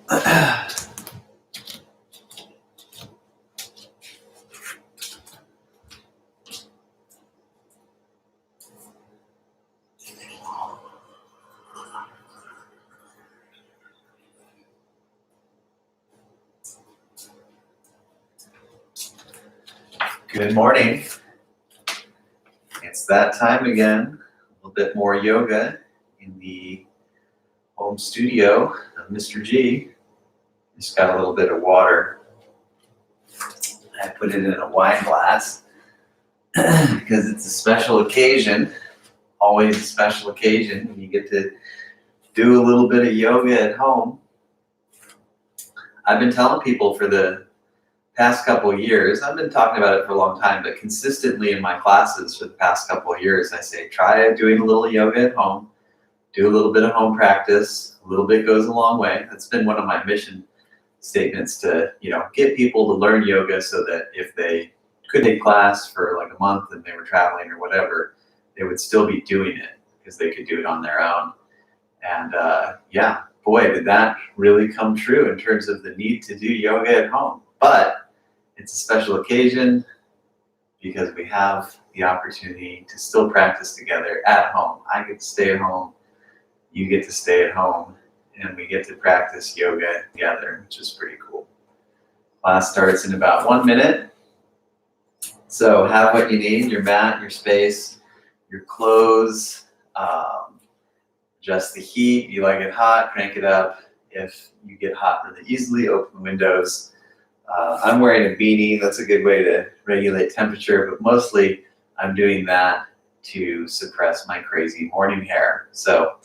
Good morning. It's that time again. A little bit more yoga in the home studio of Mr. G. Just got a little bit of water. I put it in a wine glass because it's a special occasion. Always a special occasion when you get to do a little bit of yoga at home. I've been telling people for the past couple of years, I've been talking about it for a long time, but consistently in my classes for the past couple of years, I say, try doing a little yoga at home, do a little bit of home practice, a little bit goes a long way. That's been one of my mission statements to, get people to learn yoga so that if they could take class for like a month and they were traveling or whatever, they would still be doing it because they could do it on their own. And boy, did that really come true in terms of the need to do yoga at home. But it's a special occasion because we have the opportunity to still practice together at home. I get to stay at home, you get to stay at home, and we get to practice yoga together, which is pretty cool. Class starts in about 1 minute. So have what you need, your mat, your space, your clothes, adjust the heat. If you like it hot, crank it up. If you get hot really easily, open the windows. I'm wearing a beanie. That's a good way to regulate temperature, but mostly I'm doing that to suppress my crazy morning hair. So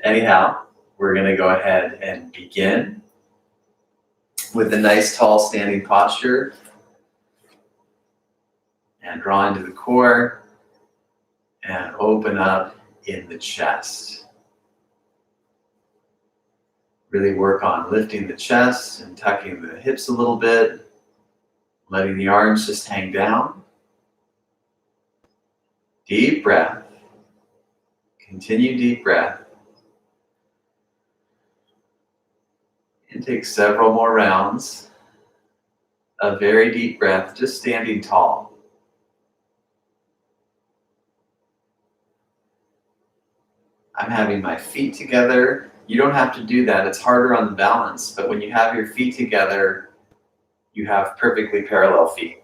anyhow, we're going to go ahead and begin with a nice tall standing posture and draw into the core and open up in the chest. Really work on lifting the chest and tucking the hips a little bit, letting the arms just hang down. Deep breath. Continue deep breath. And take several more rounds of very deep breath, just standing tall. I'm having my feet together. You don't have to do that. It's harder on the balance, but when you have your feet together, you have perfectly parallel feet.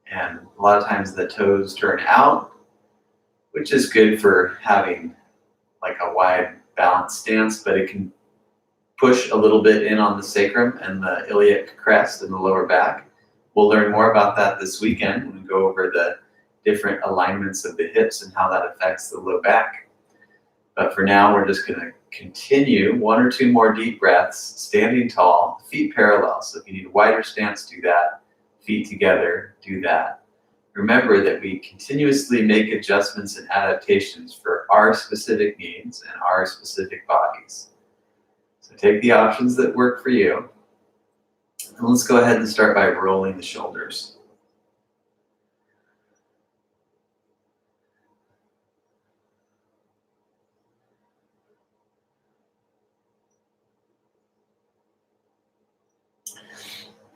And a lot of times the toes turn out, which is good for having like a wide balanced stance, but it can push a little bit in on the sacrum and the iliac crest and the lower back. We'll learn more about that this weekend when we go over the different alignments of the hips and how that affects the low back. But for now, we're just going to continue 1 or 2 more deep breaths, standing tall, feet parallel. So if you need a wider stance, do that. Feet together, do that. Remember that we continuously make adjustments and adaptations for our specific needs and our specific bodies. So take the options that work for you. And let's go ahead and start by rolling the shoulders.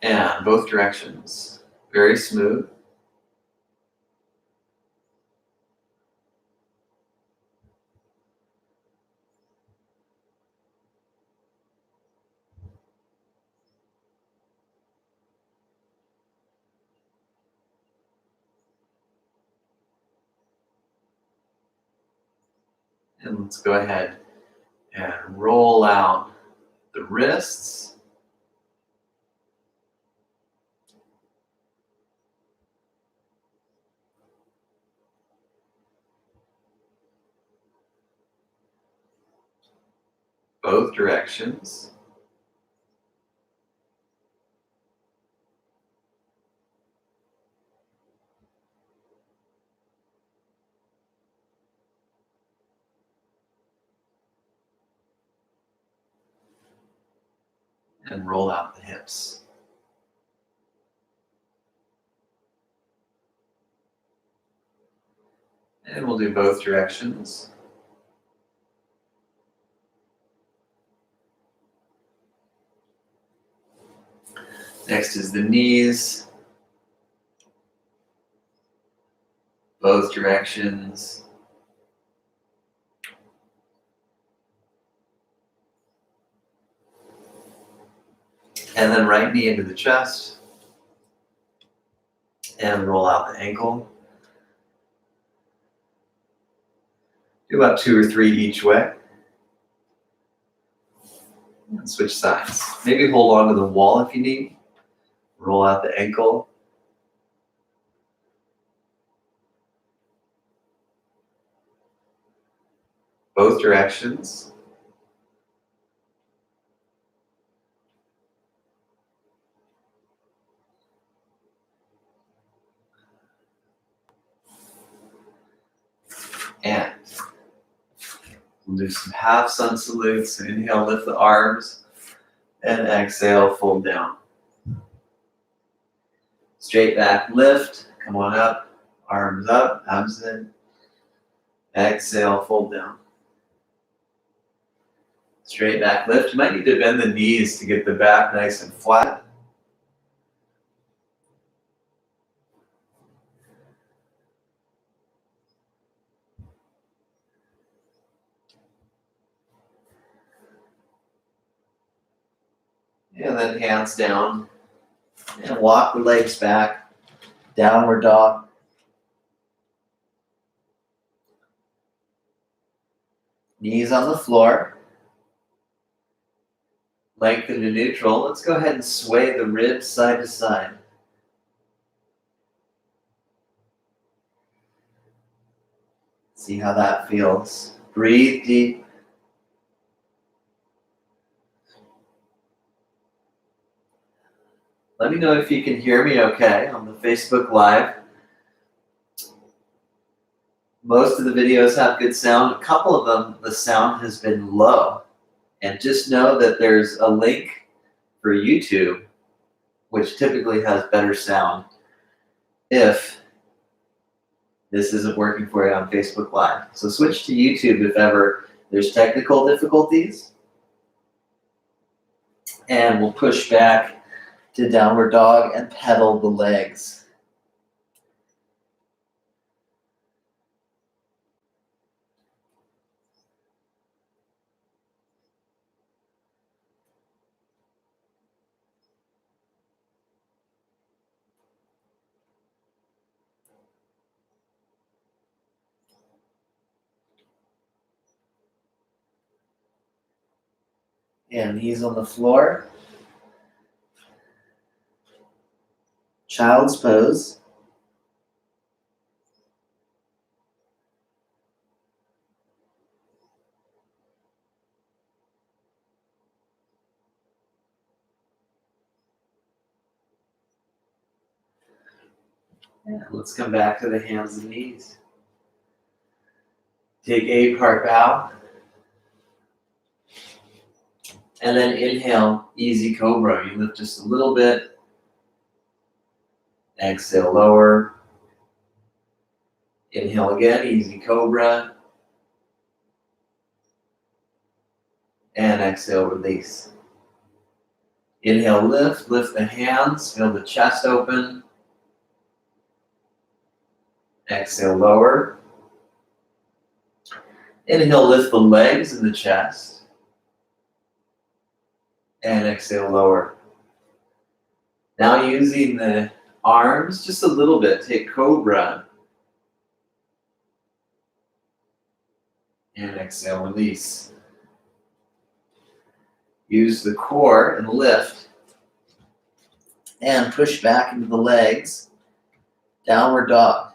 And both directions, very smooth. And let's go ahead and roll out the wrists. Both directions. And roll out the hips. And we'll do both directions. Next is the knees, both directions. And then right knee into the chest. And roll out the ankle. Do about 2 or 3 each way. And switch sides. Maybe hold on to the wall if you need. Roll out the ankle. Both directions. And we'll do some half sun salutes. So inhale, lift the arms. And exhale, fold down. Straight back, lift. Come on up. Arms up, abs in. Exhale, fold down. Straight back, lift. You might need to bend the knees to get the back nice and flat. And then hands down. And walk the legs back. Downward dog. Knees on the floor. Lengthen to neutral. Let's go ahead and sway the ribs side to side. See how that feels. Breathe deep. Let me know if you can hear me okay on the Facebook Live. Most of the videos have good sound. A couple of them, the sound has been low. And just know that there's a link for YouTube, which typically has better sound, if this isn't working for you on Facebook Live. So switch to YouTube if ever there's technical difficulties. And we'll push back to downward dog and pedal the legs. And knees on the floor. Child's pose. And let's come back to the hands and knees. Take a part bow. And then inhale, easy cobra. You lift just a little bit. Exhale, lower. Inhale again, easy cobra. And exhale, release. Inhale, lift the hands, feel the chest open. Exhale, lower. Inhale, lift the legs and the chest. And exhale, lower. Now using the arms just a little bit, take cobra. And exhale, release. Use the core and lift. And push back into the legs. Downward dog.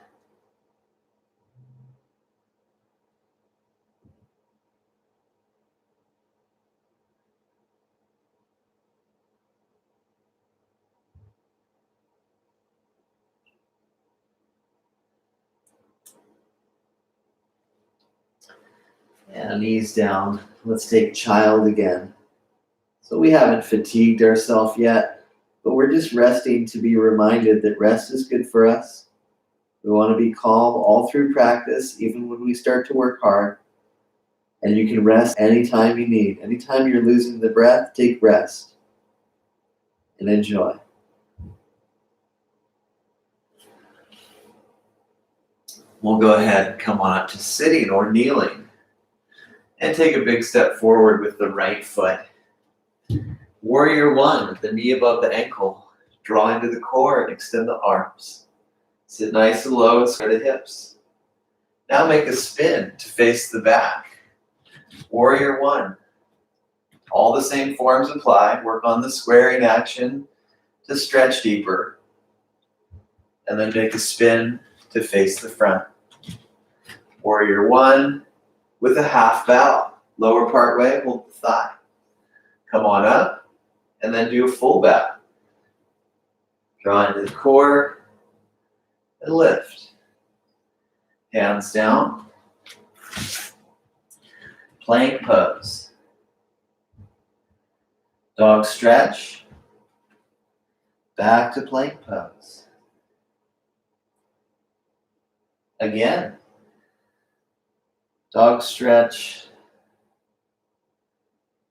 And knees down. Let's take child again. So we haven't fatigued ourselves yet, but we're just resting to be reminded that rest is good for us. We want to be calm all through practice, even when we start to work hard. And you can rest anytime you need. Anytime you're losing the breath, take rest and enjoy. We'll go ahead and come on up to sitting or kneeling and take a big step forward with the right foot. Warrior one with the knee above the ankle. Draw into the core and extend the arms. Sit nice and low and square the hips. Now make a spin to face the back. Warrior one. All the same forms apply. Work on the squaring action to stretch deeper. And then make a spin to face the front. Warrior one with a half bow. Lower part way, hold the thigh. Come on up and then do a full bow. Draw into the core and lift. Hands down. Plank pose. Dog stretch. Back to plank pose. Again. Dog stretch.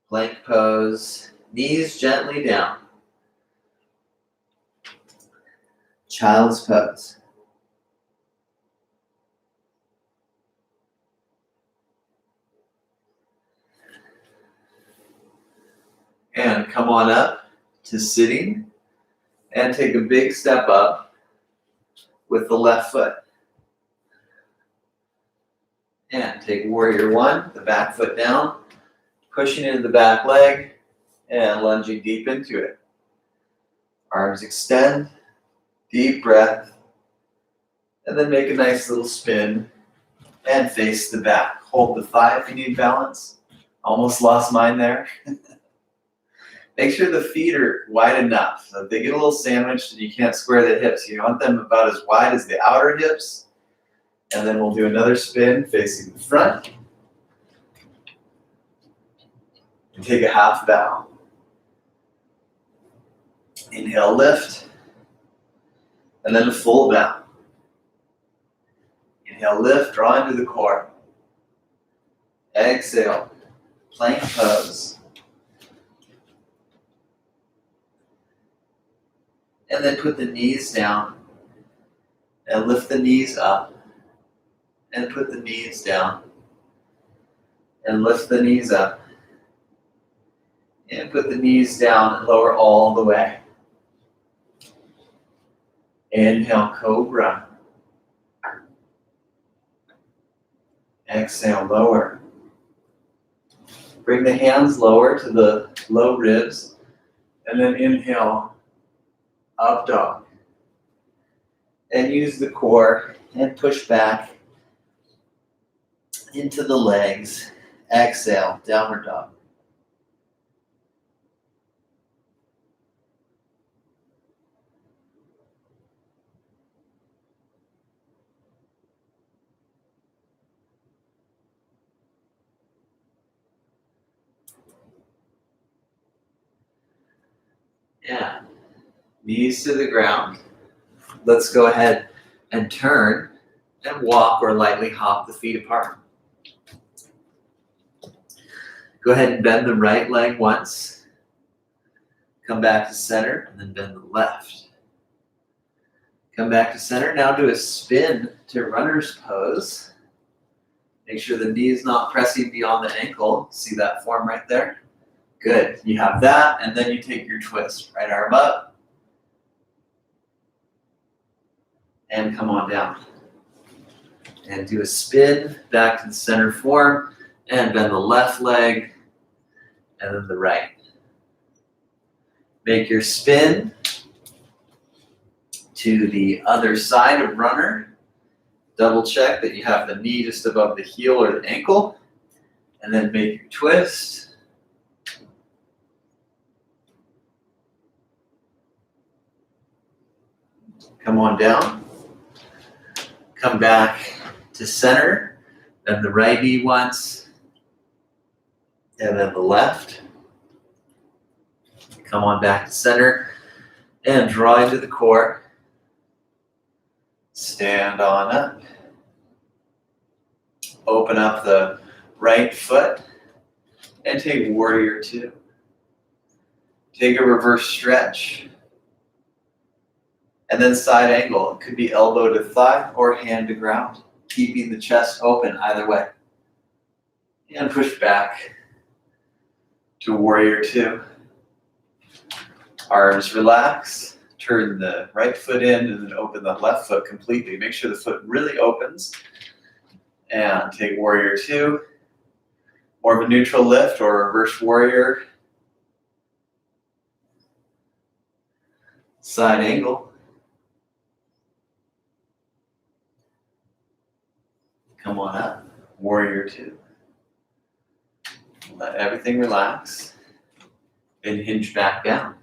Plank pose. Knees gently down. Child's pose. And come on up to sitting and take a big step up with the left foot. And take warrior one, the back foot down, pushing into the back leg and lunging deep into it. Arms extend, deep breath, and then make a nice little spin and face the back. Hold the thigh if you need balance. Almost lost mine there. Make sure the feet are wide enough. So if they get a little sandwiched and you can't square the hips, you want them about as wide as the outer hips. And then we'll do another spin facing the front. And take a half bow. Inhale, lift. And then a full bow. Inhale, lift, draw into the core. Exhale, plank pose. And then put the knees down and lift the knees up. And put the knees down and lift the knees up. And put the knees down and lower all the way. Inhale, cobra. Exhale, lower. Bring the hands lower to the low ribs. And then inhale, up dog. And use the core and push back into the legs. Exhale, downward dog. Yeah. Knees to the ground. Let's go ahead and turn and walk or lightly hop the feet apart. Go ahead and bend the right leg once. Come back to center and then bend the left. Come back to center. Now do a spin to runner's pose. Make sure the knee is not pressing beyond the ankle. See that form right there? Good. You have that, and then you take your twist. Right arm up. And come on down. And do a spin back to the center form. And bend the left leg. And then the right. Make your spin to the other side of runner. Double check that you have the knee just above the heel or the ankle. And then make your twist. Come on down. Come back to center. Bend the right knee once. And then the left. Come on back to center. And draw into the core. Stand on up. Open up the right foot. And take warrior two. Take a reverse stretch. And then side angle. It could be elbow to thigh or hand to ground. keeping the chest open either way. And push back to warrior two. Arms relax. Turn the right foot in and then open the left foot completely. Make sure the foot really opens. And take warrior two. More of a neutral lift or reverse warrior. Side angle. Come on up. Warrior two. Let everything relax. And hinge back down.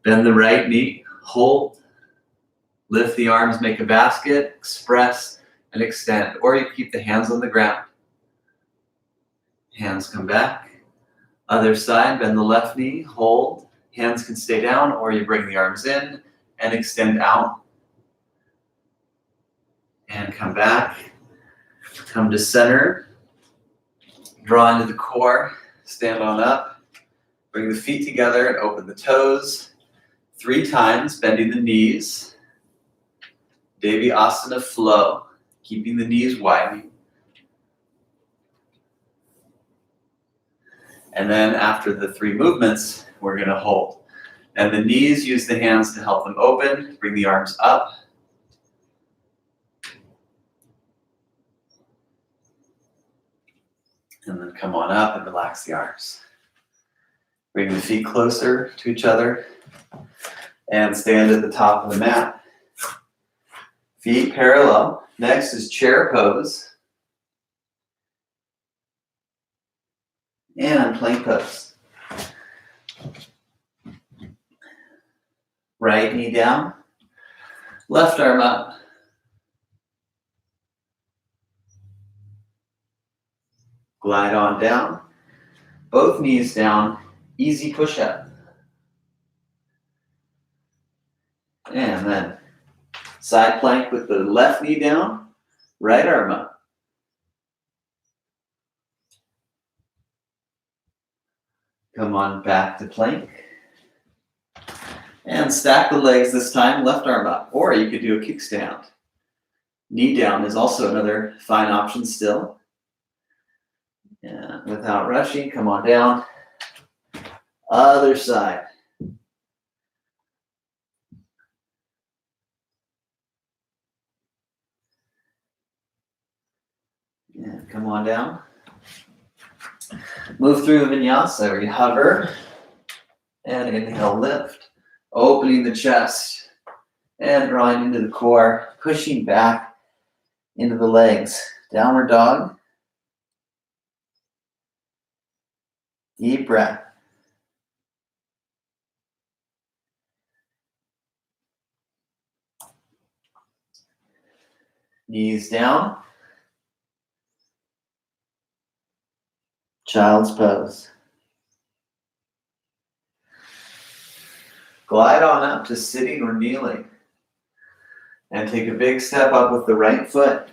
Bend the right knee. Hold. Lift the arms, make a basket, express, and extend. Or you keep the hands on the ground. Hands come back. Other side, bend the left knee, hold. Hands can stay down, or you bring the arms in and extend out. And come back. Come to center. Draw into the core. Stand on up. Bring the feet together and open the toes. 3 times, bending the knees. Devi Asana flow, keeping the knees widening. And then after the 3 movements, we're going to hold. And the knees, use the hands to help them open. Bring the arms up. And then come on up and relax the arms. Bring the feet closer to each other. And stand at the top of the mat. Feet parallel. Next is chair pose. And plank pose. Right knee down. Left arm up. Glide on down. Both knees down. Easy push up. And then side plank with the left knee down, right arm up. Come on back to plank. And stack the legs this time, left arm up. Or you could do a kickstand. Knee down is also another fine option still. And without rushing, come on down. Other side. And come on down. Move through Vinyasa, where you hover. And inhale, lift. Opening the chest. And drawing into the core. Pushing back into the legs. Downward dog. Deep breath. Knees down. Child's pose. Glide on up to sitting or kneeling. And take a big step up with the right foot.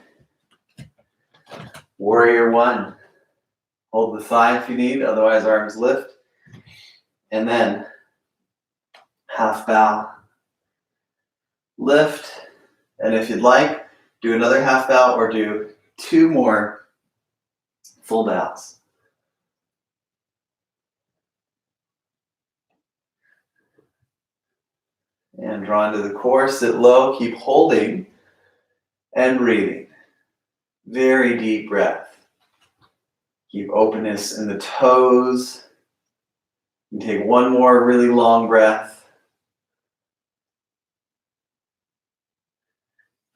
Warrior one. Hold the thigh if you need, otherwise arms lift. And then half bow. Lift. And if you'd like, do another half bow or do 2 more full bows. And draw into the core, sit low, keep holding and breathing. Very deep breath. Keep openness in the toes. And take 1 more really long breath.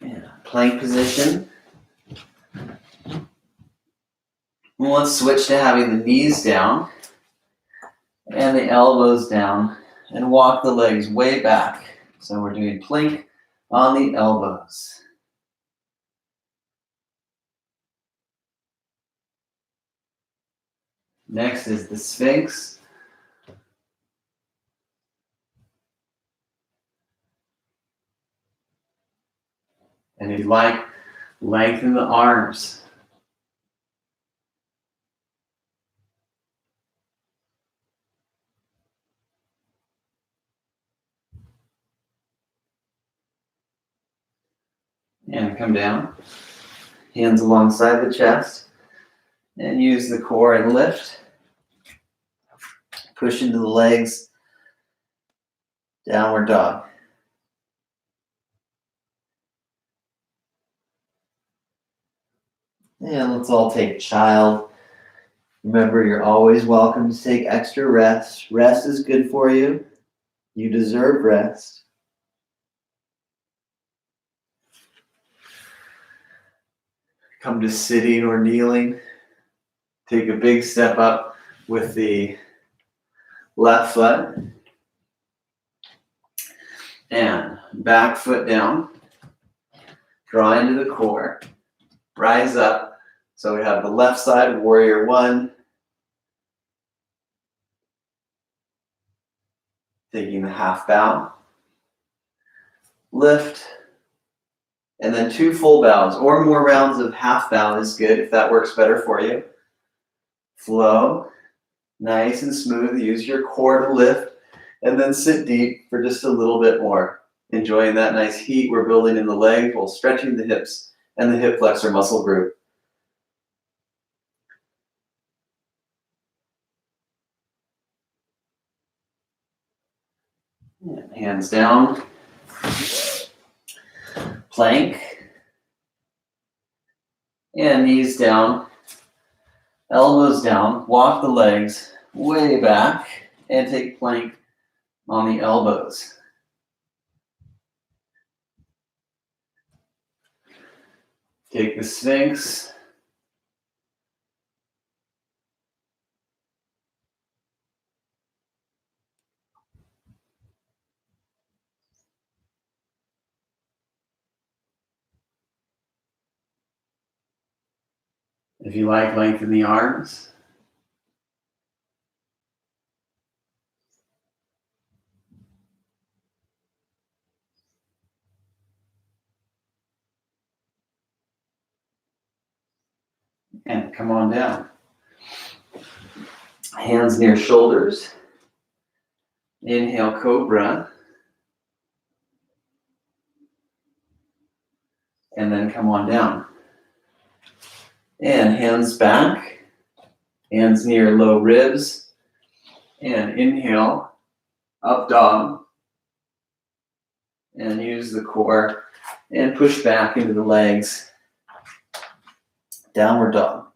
And plank position. Let's switch to having the knees down and the elbows down and walk the legs way back. So we're doing plank on the elbows. Next is the Sphinx. And if you like, lengthen the arms. And come down. Hands alongside the chest. And use the core and lift. Push into the legs. Downward dog. And let's all take child. Remember, you're always welcome to take extra rest. Rest is good for you. You deserve rest. Come to sitting or kneeling. Take a big step up with the left foot. And back foot down. Draw into the core. Rise up. So we have the left side, warrior one. Taking the half bow. Lift. And then 2 full bows or more rounds of half bow is good if that works better for you. Flow. Nice and smooth. Use your core to lift. And then sit deep for just a little bit more. Enjoying that nice heat we're building in the leg while stretching the hips and the hip flexor muscle group. And hands down. Plank. And knees down. Elbows down. Walk the legs way back and take plank on the elbows. Take the Sphinx. If you like, lengthen the arms. And come on down. Hands near shoulders. Inhale, cobra. And then come on down. And hands back. Hands near low ribs. And inhale, up dog. And use the core. And push back into the legs. Downward dog.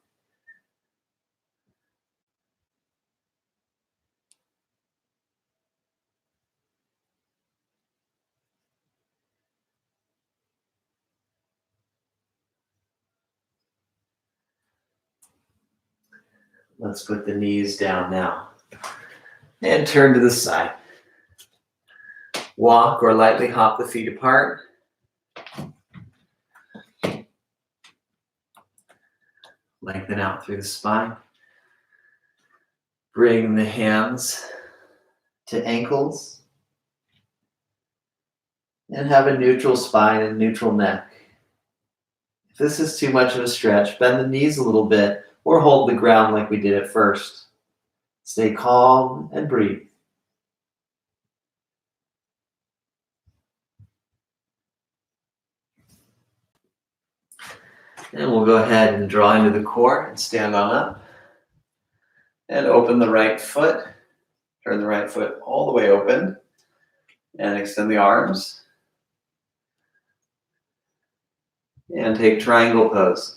Let's put the knees down now. And turn to the side. Walk or lightly hop the feet apart. Lengthen out through the spine. Bring the hands to ankles. And have a neutral spine and neutral neck. If this is too much of a stretch, bend the knees a little bit or hold the ground like we did at first. Stay calm and breathe. And we'll go ahead and draw into the core and stand on up. And open the right foot. Turn the right foot all the way open. And extend the arms. And take triangle pose.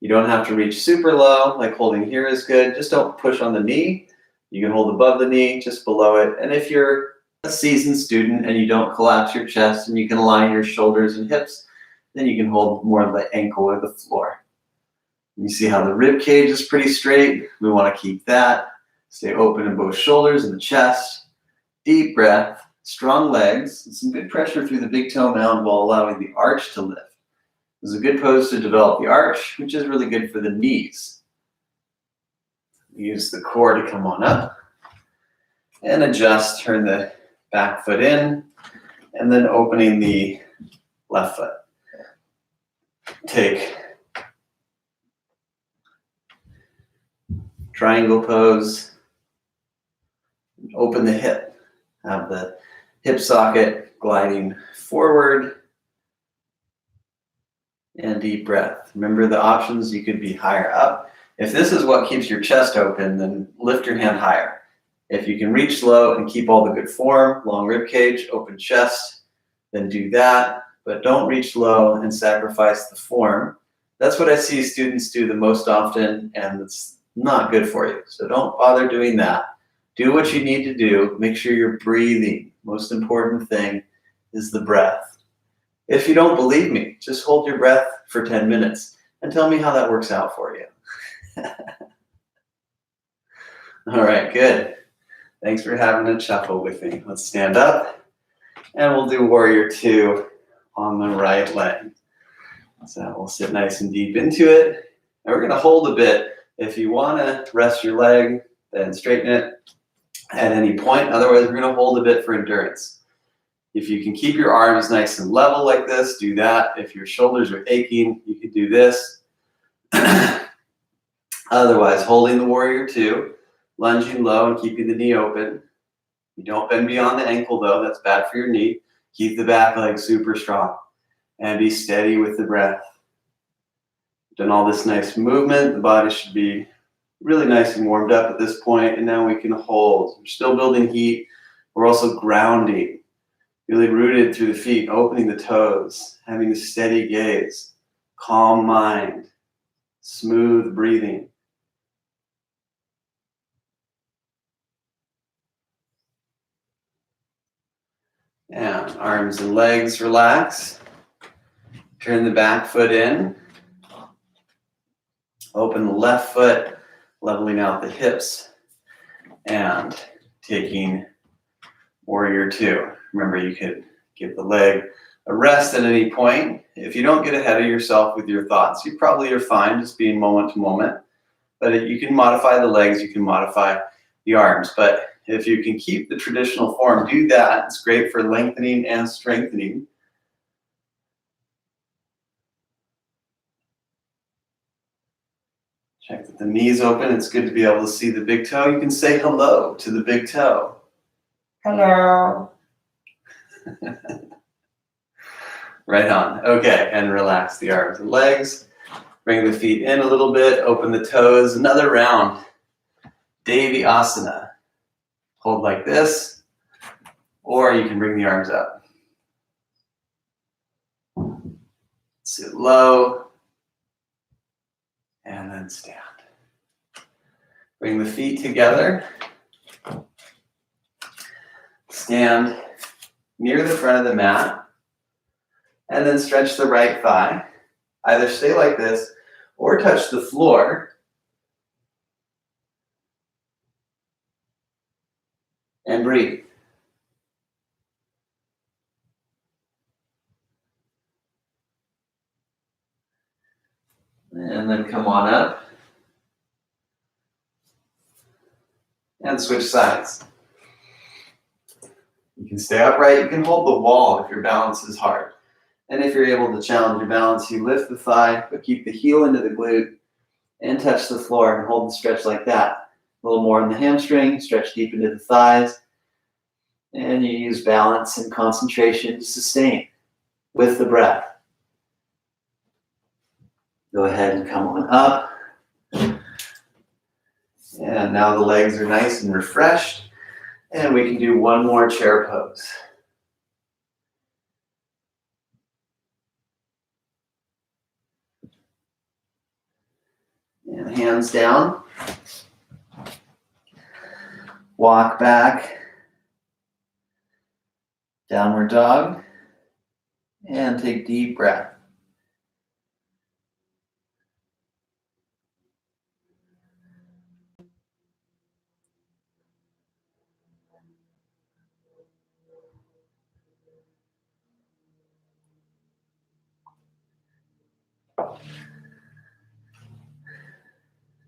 You don't have to reach super low, like holding here is good. Just don't push on the knee. You can hold above the knee, just below it. And if you're a seasoned student and you don't collapse your chest and you can align your shoulders and hips, then you can hold more of the ankle or the floor. You see how the rib cage is pretty straight. We want to keep that. Stay open in both shoulders and the chest. Deep breath, strong legs, and some good pressure through the big toe mound while allowing the arch to lift. This is a good pose to develop the arch, which is really good for the knees. Use the core to come on up. And adjust, turn the back foot in, and then opening the left foot. Take triangle pose. Open the hip. Have the hip socket gliding forward. And deep breath. Remember the options, you could be higher up. If this is what keeps your chest open, then lift your hand higher. If you can reach low and keep all the good form, long rib cage, open chest, then do that. But don't reach low and sacrifice the form. That's what I see students do the most often, and it's not good for you. So don't bother doing that. Do what you need to do. Make sure you're breathing. Most important thing is the breath. If you don't believe me, just hold your breath for 10 minutes and tell me how that works out for you. All right, good. Thanks for having a chuckle with me. Let's stand up and we'll do warrior two on the right leg. So we'll sit nice and deep into it. And we're gonna hold a bit. If you wanna rest your leg, then straighten it at any point. Otherwise, we're gonna hold a bit for endurance. If you can keep your arms nice and level like this, do that. If your shoulders are aching, you could do this. Otherwise, holding the warrior two, lunging low and keeping the knee open. You don't bend beyond the ankle though, that's bad for your knee. Keep the back leg super strong and be steady with the breath. Done all this nice movement, the body should be really nice and warmed up at this point, and now we can hold. We're still building heat. We're also grounding, really rooted through the feet, opening the toes, having a steady gaze, calm mind, smooth breathing. And arms and legs relax. Turn the back foot in. Open the left foot, leveling out the hips, and taking warrior two. Remember, you could give the leg a rest at any point. If you don't get ahead of yourself with your thoughts, you probably are fine just being moment to moment. But you can modify the legs, you can modify the arms. But if you can keep the traditional form, do that. It's great for lengthening and strengthening. Check that the knee's open. It's good to be able to see the big toe. You can say hello to the big toe. Hello. Right on. Okay, and relax the arms and legs. Bring the feet in a little bit. Open the toes. Another round. Devi Asana. Hold like this, or you can bring the arms up. Sit low, and then stand. Bring the feet together. Stand near the front of the mat, and then stretch the right thigh. Either stay like this, or touch the floor. And breathe. And then come on up. And switch sides. You can stay upright. You can hold the wall if your balance is hard. And if you're able to challenge your balance, you lift the thigh, but keep the heel into the glute and touch the floor and hold the stretch like that. A little more in the hamstring, stretch deep into the thighs. And you use balance and concentration to sustain with the breath. Go ahead and come on up. And now the legs are nice and refreshed. And we can do one more chair pose. And hands down. Walk back. Downward dog. And take deep breath.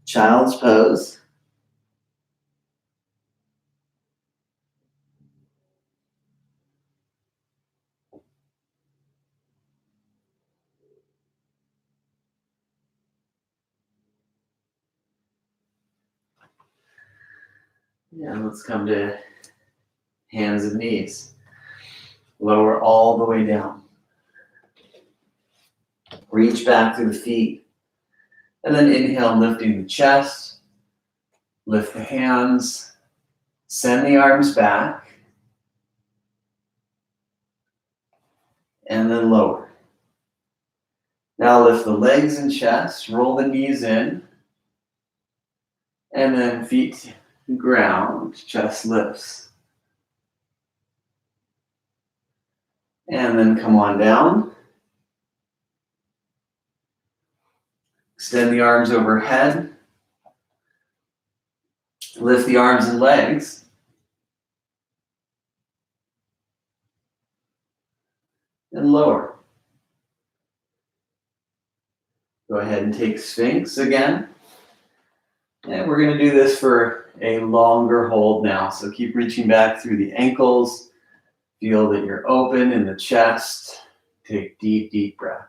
Child's pose. And let's come to hands and knees. Lower all the way down. Reach back through the feet. And then inhale, lifting the chest. Lift the hands. Send the arms back. And then lower. Now lift the legs and chest. Roll the knees in. And then feet to the ground. Chest lifts. And then come on down. Extend the arms overhead. Lift the arms and legs. And lower. Go ahead and take Sphinx again. And we're going to do this for a longer hold now. So keep reaching back through the ankles. Feel that you're open in the chest. Take deep, deep breath.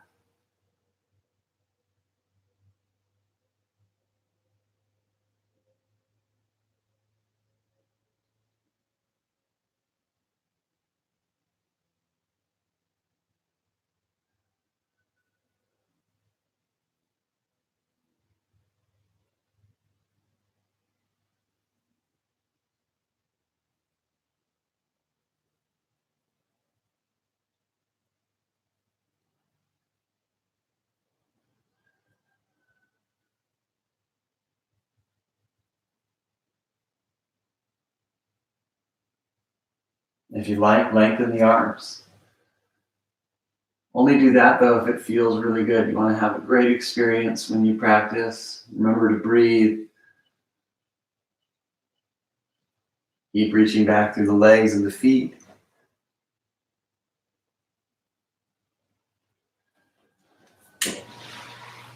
If you like, lengthen the arms. Only do that though if it feels really good. You want to have a great experience when you practice. Remember to breathe. Keep reaching back through the legs and the feet.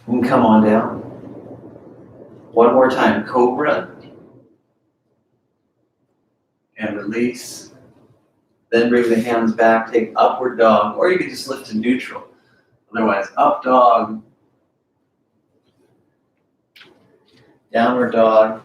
And come on down. One more time, Cobra. And release. Then bring the hands back, take upward dog, or you can just lift to neutral. Otherwise, up dog, downward dog,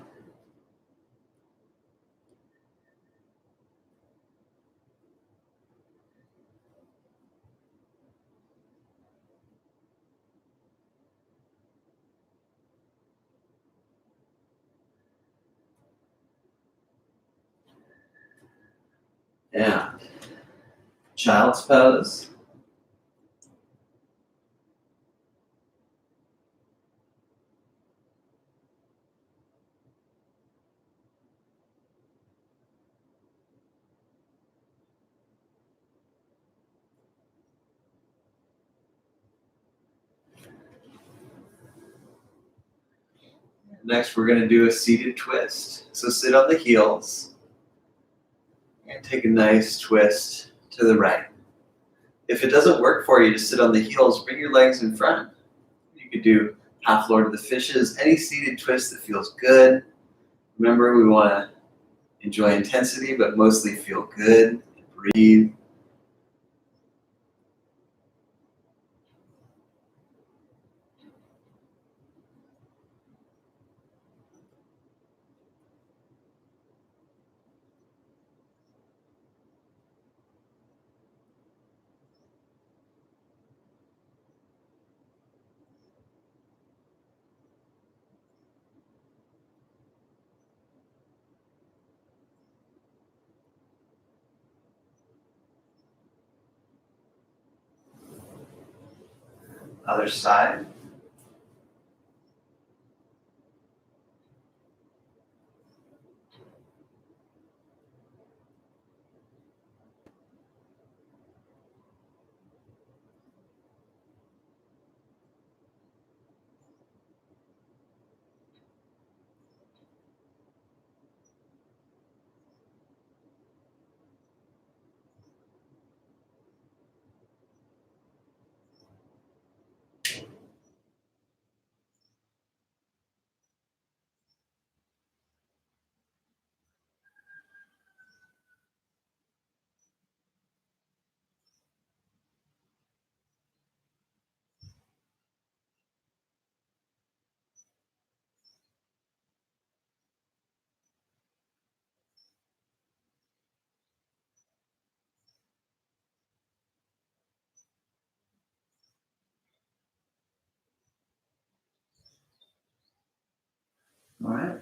and child's pose. Next, we're going to do a seated twist. So sit on the heels and take a nice twist to the right. If it doesn't work for you to sit on the heels, bring your legs in front. You could do half Lord of the Fishes, any seated twist that feels good. Remember, we want to enjoy intensity, but mostly feel good. Breathe. Other side.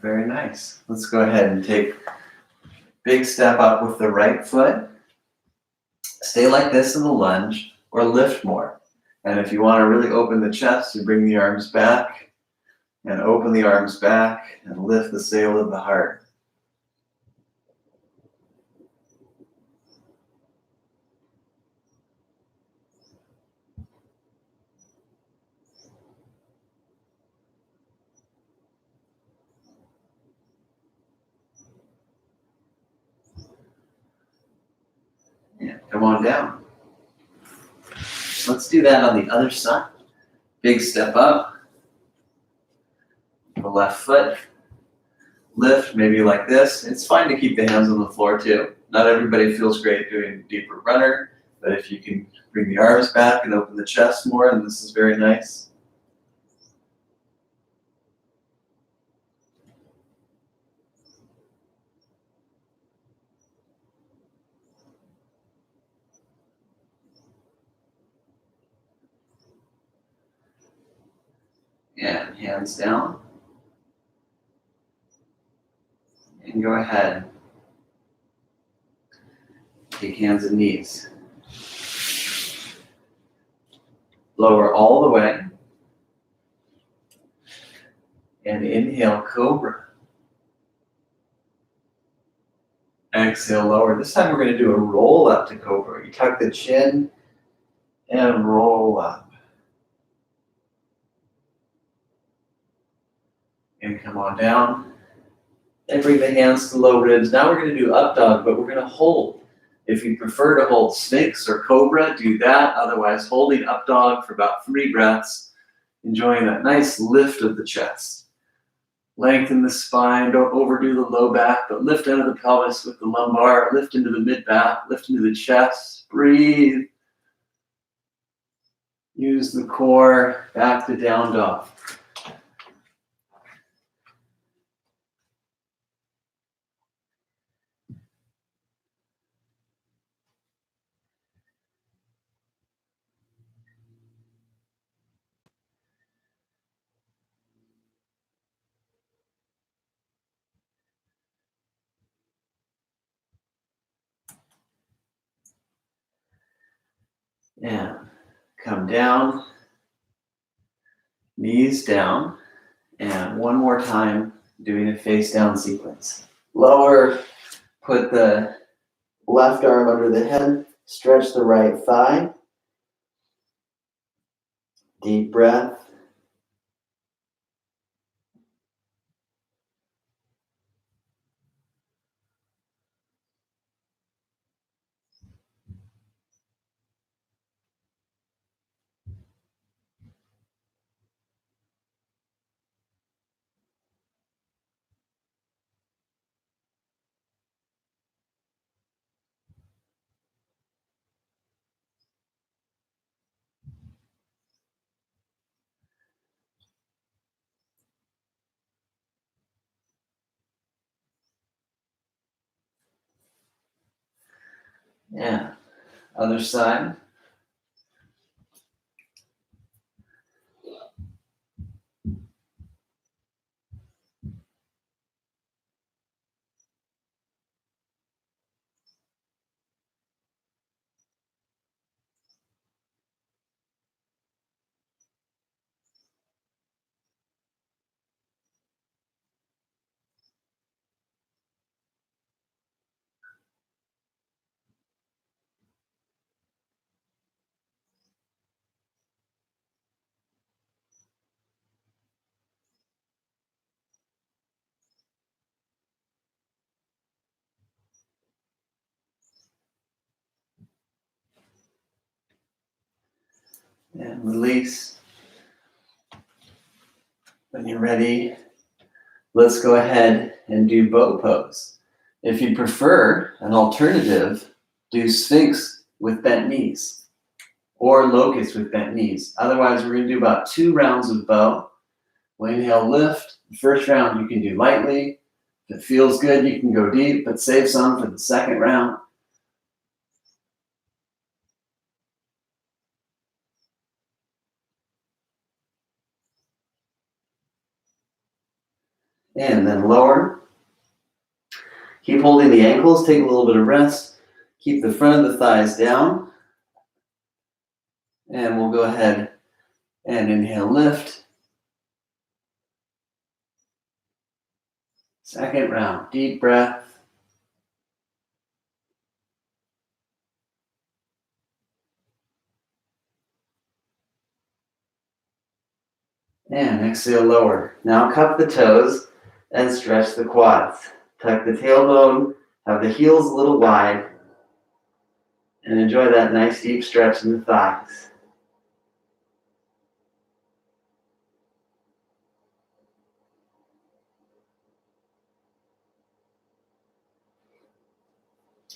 very nice. Let's go ahead and take a big step up with the right foot. Stay like this in the lunge or lift more. And if you want to really open the chest, you bring the arms back and open the arms back and lift the sail of the heart. Yeah, come on down. Let's do that on the other side. Big step up. The left foot. Lift, maybe like this. It's fine to keep the hands on the floor too. Not everybody feels great doing a deeper runner, but if you can bring the arms back and open the chest more, and this is very nice. And hands down. And go ahead. Take hands and knees. Lower all the way. And inhale, cobra. Exhale, lower. This time we're going to do a roll up to cobra. You tuck the chin and roll up. And come on down. And bring the hands to low ribs. Now we're going to do up dog, but we're going to hold. If you prefer to hold Sphinx or Cobra, do that. Otherwise, holding up dog for about 3 breaths, enjoying that nice lift of the chest. Lengthen the spine, don't overdo the low back, but lift out of the pelvis with the lumbar, lift into the mid back, lift into the chest, breathe. Use the core, back to down dog. And come down, knees down, and one more time doing a face down sequence. Lower, put the left arm under the head, stretch the right thigh. Deep breath. Yeah. Other side. And release. When you're ready, let's go ahead and do bow pose. If you prefer an alternative, do Sphinx with bent knees or locust with bent knees. Otherwise, we're going to do about 2 rounds of bow. We'll inhale, lift. The first round you can do lightly. If it feels good, you can go deep, but save some for the second round. And then lower. Keep holding the ankles, take a little bit of rest. Keep the front of the thighs down. And we'll go ahead and inhale, lift. Second round, deep breath. And exhale, lower. Now cup the toes and stretch the quads. Tuck the tailbone, have the heels a little wide, and enjoy that nice deep stretch in the thighs.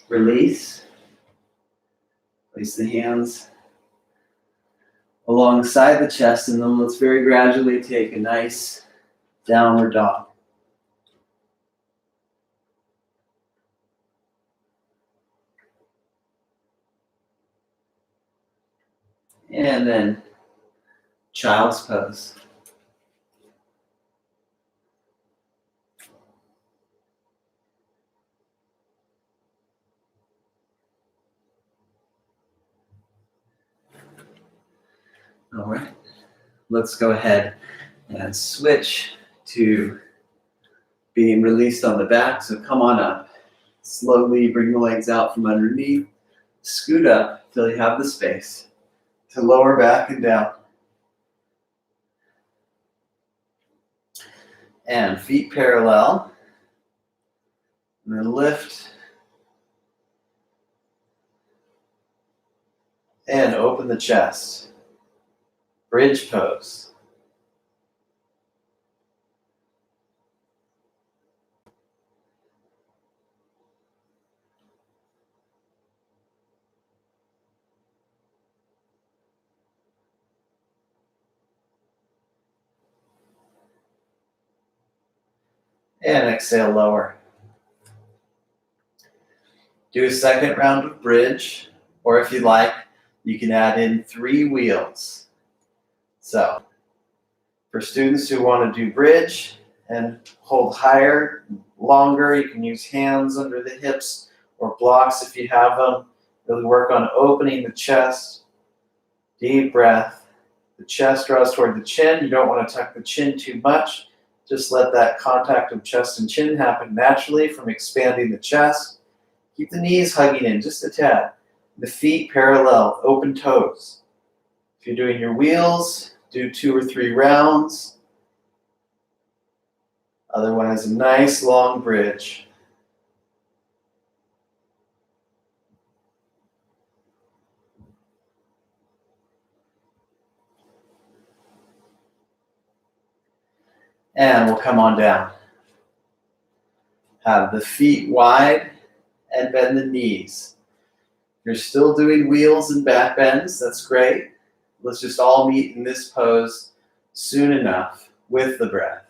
Release. Place the hands alongside the chest, and then let's very gradually take a nice downward dog. And then child's pose. All right, let's go ahead and switch to being released on the back. So come on up. Slowly bring the legs out from underneath. Scoot up till you have the space to lower back and down. And feet parallel. And then lift. And open the chest. Bridge pose. And exhale, lower. Do a second round of bridge, or if you like, you can add in 3 wheels. So, for students who want to do bridge and hold higher, longer, you can use hands under the hips or blocks if you have them. Really work on opening the chest. Deep breath. The chest draws toward the chin. You don't want to tuck the chin too much. Just let that contact of chest and chin happen naturally from expanding the chest. Keep the knees hugging in just a tad. The feet parallel, open toes. If you're doing your wheels, do 2 or 3 rounds. Otherwise, a nice long bridge. And we'll come on down. Have the feet wide and bend the knees. If you're still doing wheels and back bends, that's great. Let's just all meet in this pose soon enough with the breath.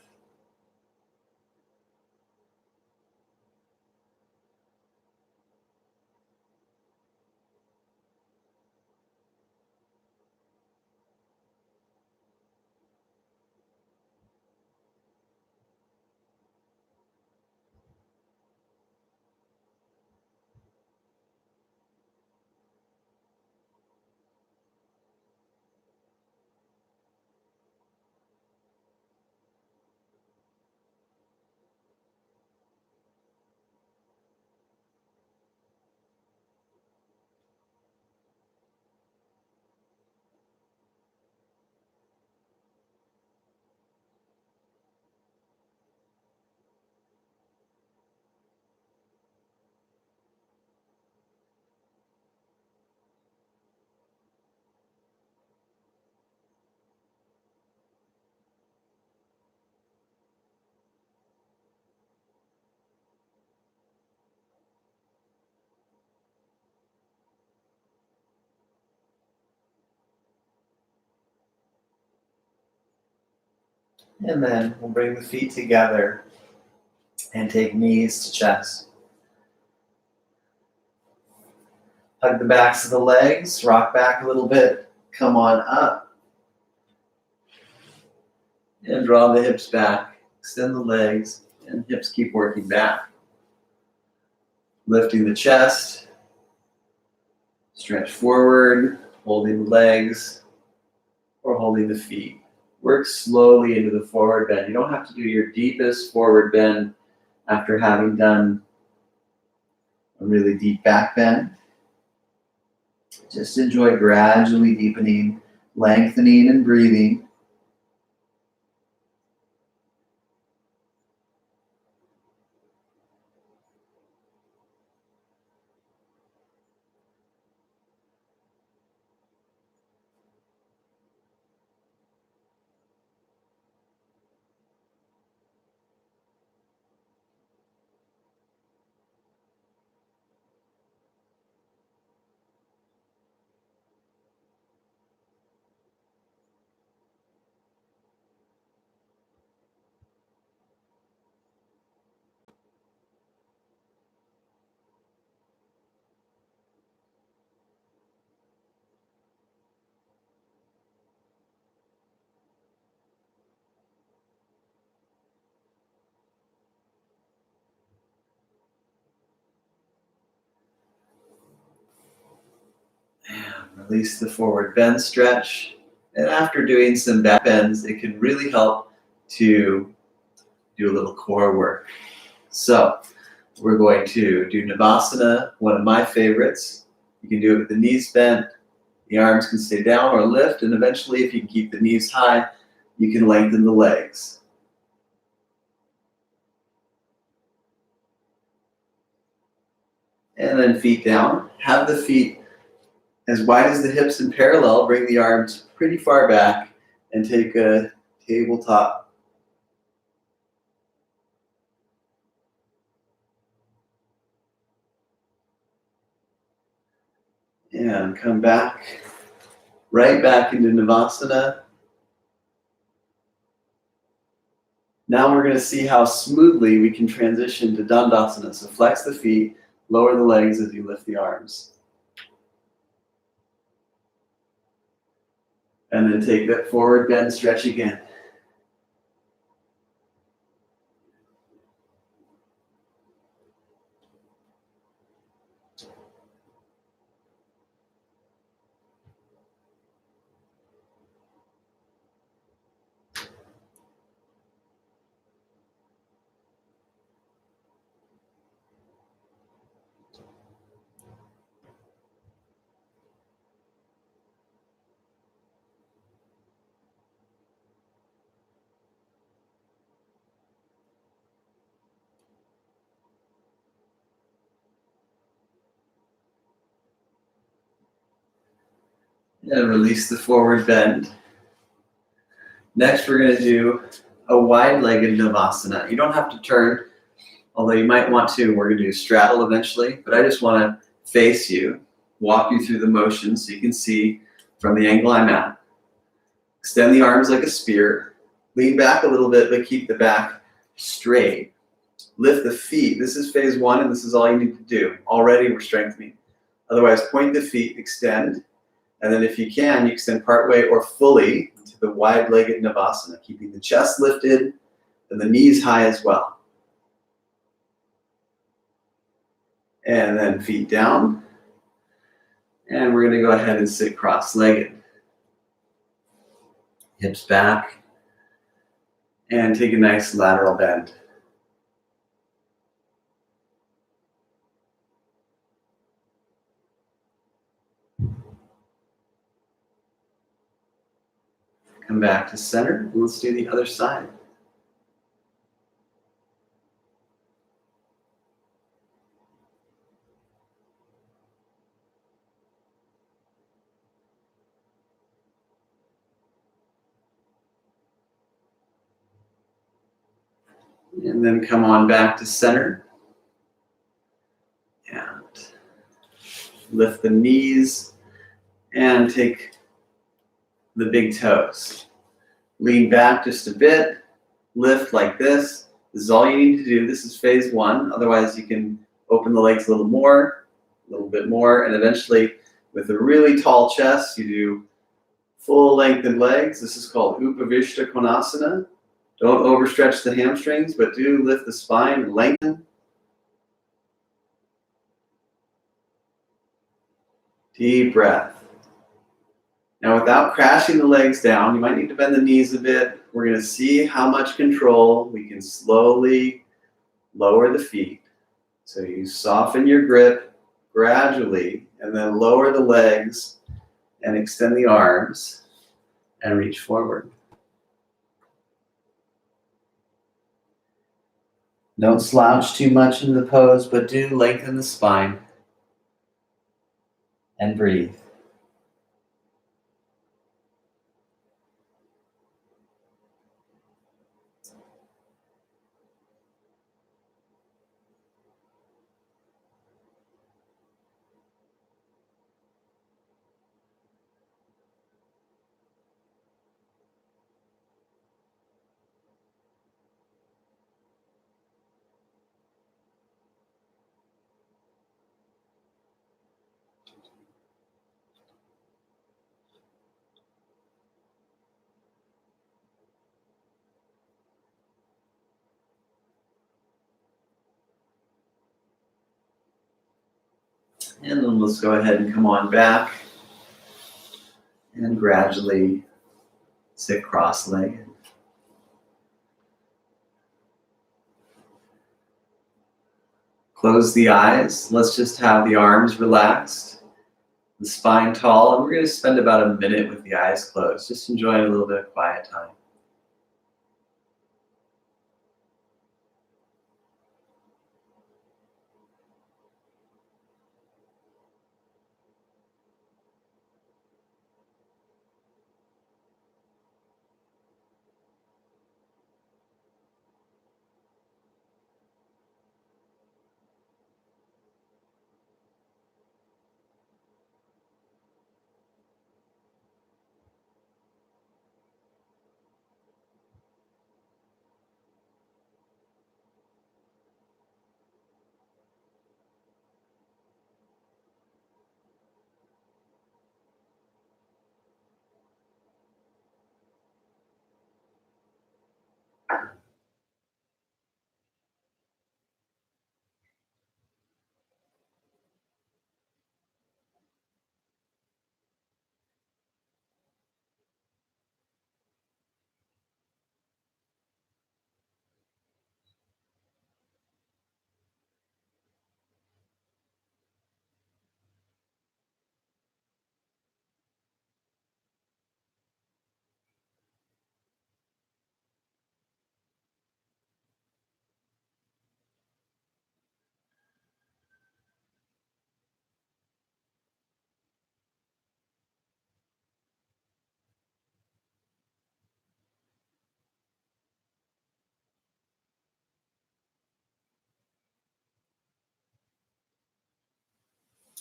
And then we'll bring the feet together and take knees to chest. Hug the backs of the legs, rock back a little bit, come on up. And draw the hips back. extend the legs, and hips keep working back. Lifting the chest, stretch forward, holding the legs, or holding the feet. Work slowly into the forward bend. You don't have to do your deepest forward bend after having done a really deep back bend. Just enjoy gradually deepening, lengthening, and breathing. And release the forward bend stretch. And after doing some back bends, it can really help to do a little core work. So we're going to do Navasana, one of my favorites. You can do it with the knees bent. The arms can stay down or lift, and eventually, if you can keep the knees high, you can lengthen the legs. And then feet down. Have the feet as wide as the hips and parallel. Bring the arms pretty far back and take a tabletop. And come back, right back into Navasana. Now we're going to see how smoothly we can transition to Dandasana. So flex the feet, lower the legs as you lift the arms. And then take that forward bend stretch again. And release the forward bend. Next, we're going to do a wide-legged Navasana. You don't have to turn, although you might want to. We're going to do straddle eventually, but I just want to face you, walk you through the motion so you can see from the angle I'm at. Extend the arms like a spear. Lean back a little bit, but keep the back straight. Lift the feet. This is phase one, and this is all you need to do. Already, we're strengthening. Otherwise, point the feet, extend. And then if you can, you extend partway or fully to the wide-legged Navasana, keeping the chest lifted and the knees high as well. And then feet down. And we're going to go ahead and sit cross-legged. Hips back. And take a nice lateral bend. Come back to center, and let's do the other side. And then come on back to center. And lift the knees and take the big toes. Lean back just a bit, lift like this. This is all you need to do. This is phase one. Otherwise, you can open the legs a little bit more, and eventually, with a really tall chest, you do full lengthened legs. This is called Upavishta Konasana. Don't overstretch the hamstrings, but do lift the spine and lengthen. Deep breath. Now, without crashing the legs down, you might need to bend the knees a bit. We're going to see how much control we can slowly lower the feet. So you soften your grip gradually, and then lower the legs and extend the arms and reach forward. Don't slouch too much into the pose, but do lengthen the spine and breathe. And then let's go ahead and come on back and gradually sit cross-legged. Close the eyes. Let's just have the arms relaxed, the spine tall, and we're going to spend about a minute with the eyes closed, just enjoying a little bit of quiet time.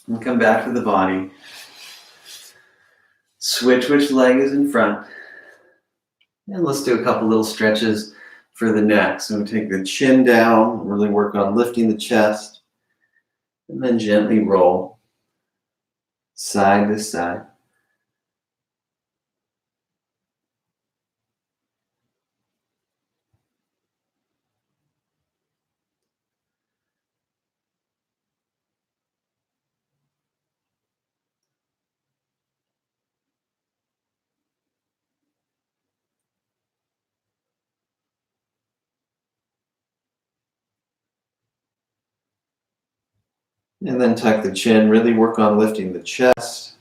And come back to the body. Switch which leg is in front. And let's do a couple little stretches for the neck. So we take the chin down, really work on lifting the chest, and then gently roll side to side. And then tuck the chin, really work on lifting the chest.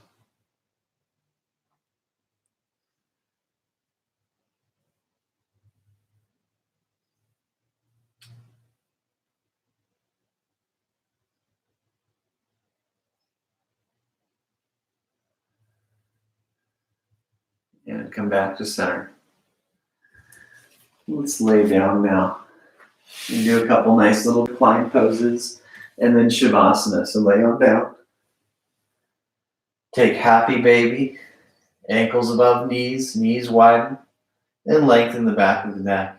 And come back to center. Let's lay down now. And do a couple nice little recline poses. And then Shavasana, so lay on down. Take happy baby, ankles above knees, knees widen, and lengthen the back of the neck.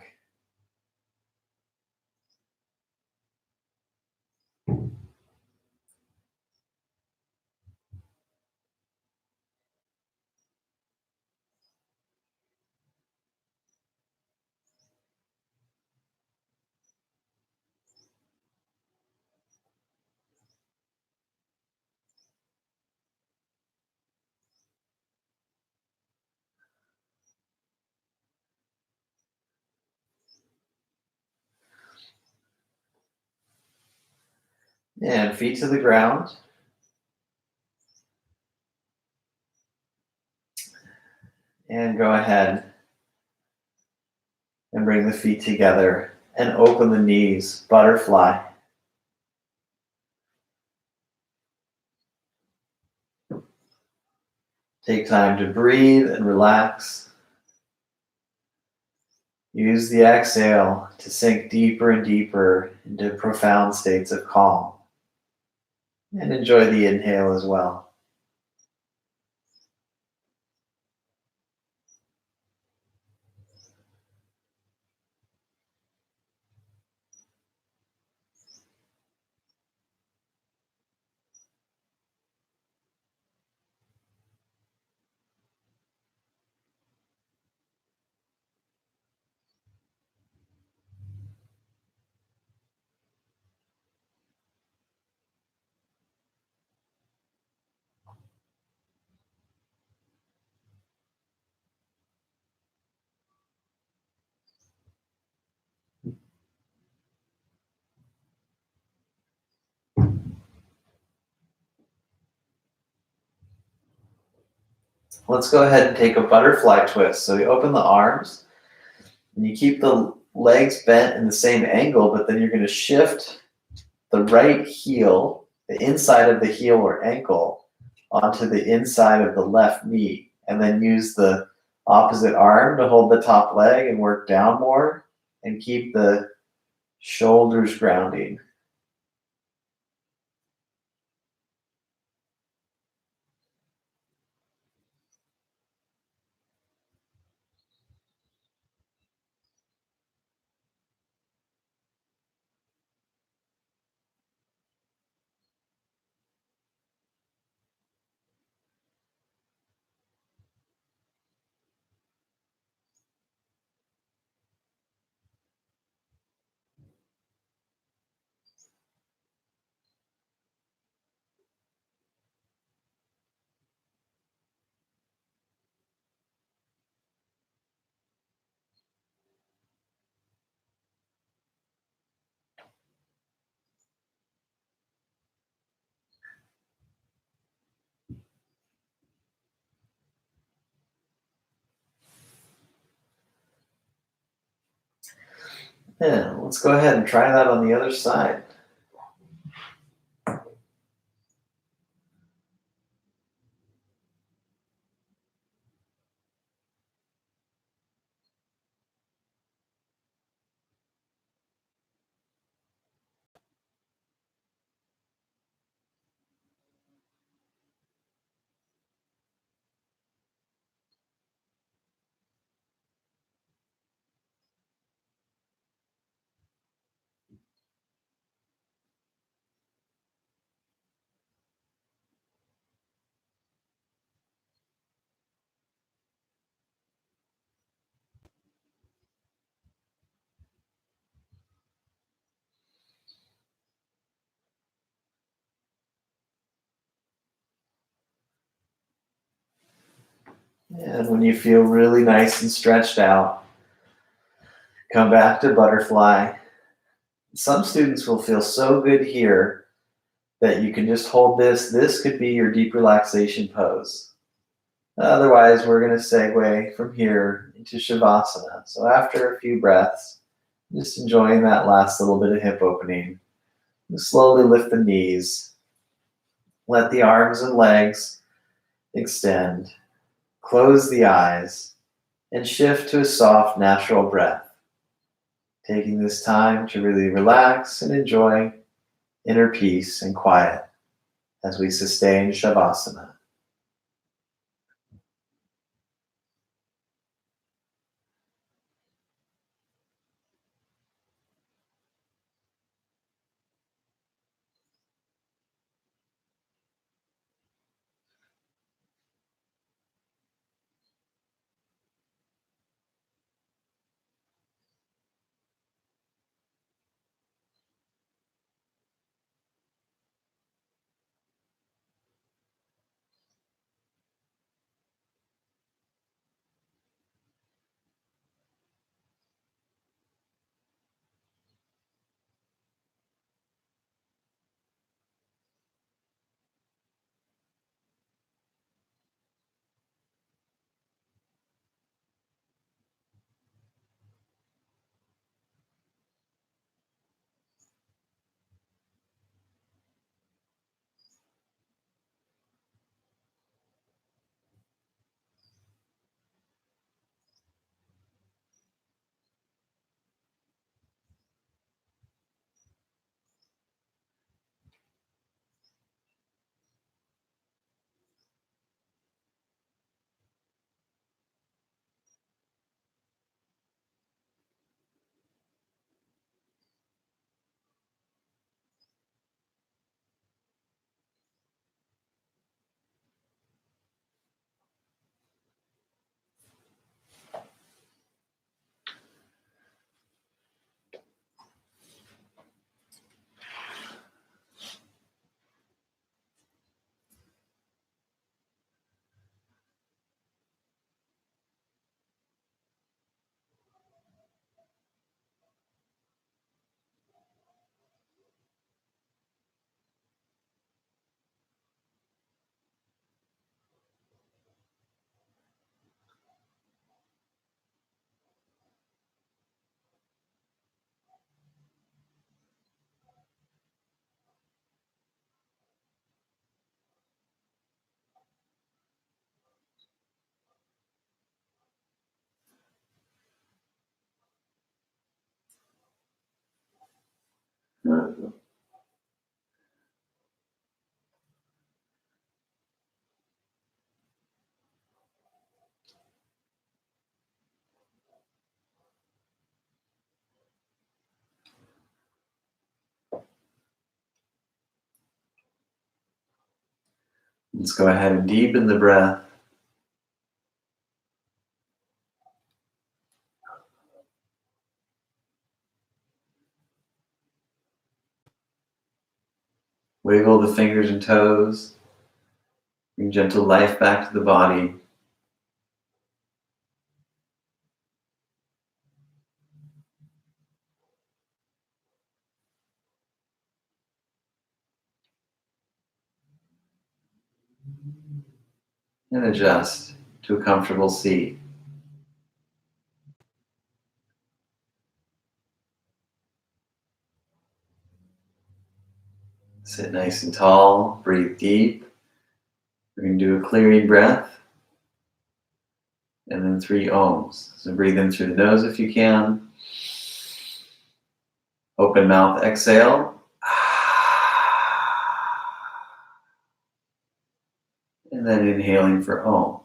And feet to the ground. And go ahead and bring the feet together and open the knees, butterfly. Take time to breathe and relax. Use the exhale to sink deeper and deeper into profound states of calm. And enjoy the inhale as well. Let's go ahead and take a butterfly twist. So you open the arms and you keep the legs bent in the same angle, but then you're going to shift the right heel, the inside of the heel or ankle, onto the inside of the left knee, and then use the opposite arm to hold the top leg and work down more and keep the shoulders grounding. Yeah, let's go ahead and try that on the other side. And when you feel really nice and stretched out, come back to butterfly. Some students will feel so good here that you can just hold this. This could be your deep relaxation pose. Otherwise, we're going to segue from here into Shavasana. So after a few breaths, just enjoying that last little bit of hip opening. Slowly lift the knees. Let the arms and legs extend. Close the eyes and shift to a soft, natural breath. Taking this time to really relax and enjoy inner peace and quiet as we sustain Shavasana. Let's go ahead and deepen the breath. Wiggle the fingers and toes. Bring gentle life back to the body. And adjust to a comfortable seat. Sit nice and tall, breathe deep. We're going to do a clearing breath. And then 3 ohms. So breathe in through the nose if you can. Open mouth, exhale. And then inhaling for Om.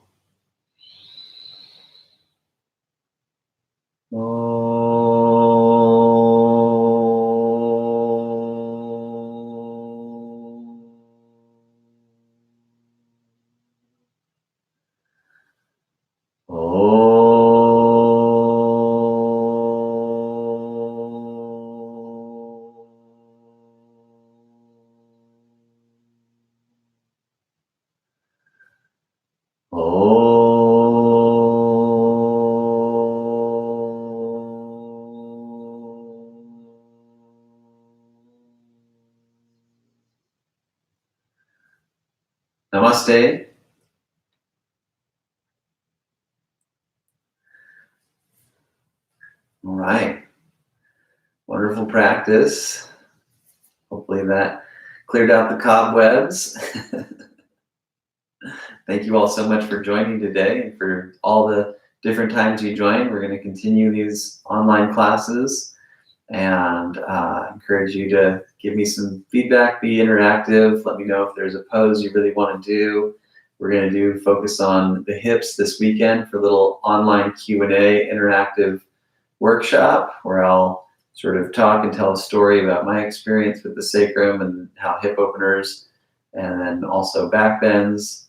Namaste. All right. Wonderful practice. Hopefully that cleared out the cobwebs. Thank you all so much for joining today and for all the different times you joined. We're going to continue these online classes and encourage you to give me some feedback, be interactive. Let me know if there's a pose you really want to do. We're going to focus on the hips this weekend for a little online Q&A interactive workshop where I'll sort of talk and tell a story about my experience with the sacrum and how hip openers and then also back bends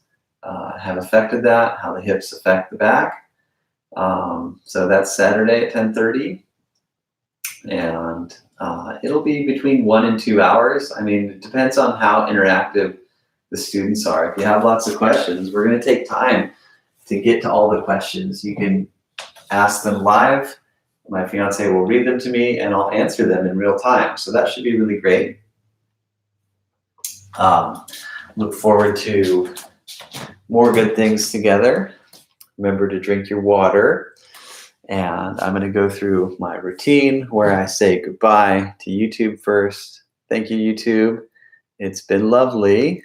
have affected that, how the hips affect the back. So that's Saturday at 10:30. And it'll be between 1 and 2 hours. I mean, it depends on how interactive the students are. If you have lots of questions, we're going to take time to get to all the questions. You can ask them live. My fiance will read them to me and I'll answer them in real time. So that should be really great. Look forward to more good things together. Remember to drink your water. And I'm going to go through my routine where I say goodbye to YouTube first. Thank you, YouTube. It's been lovely.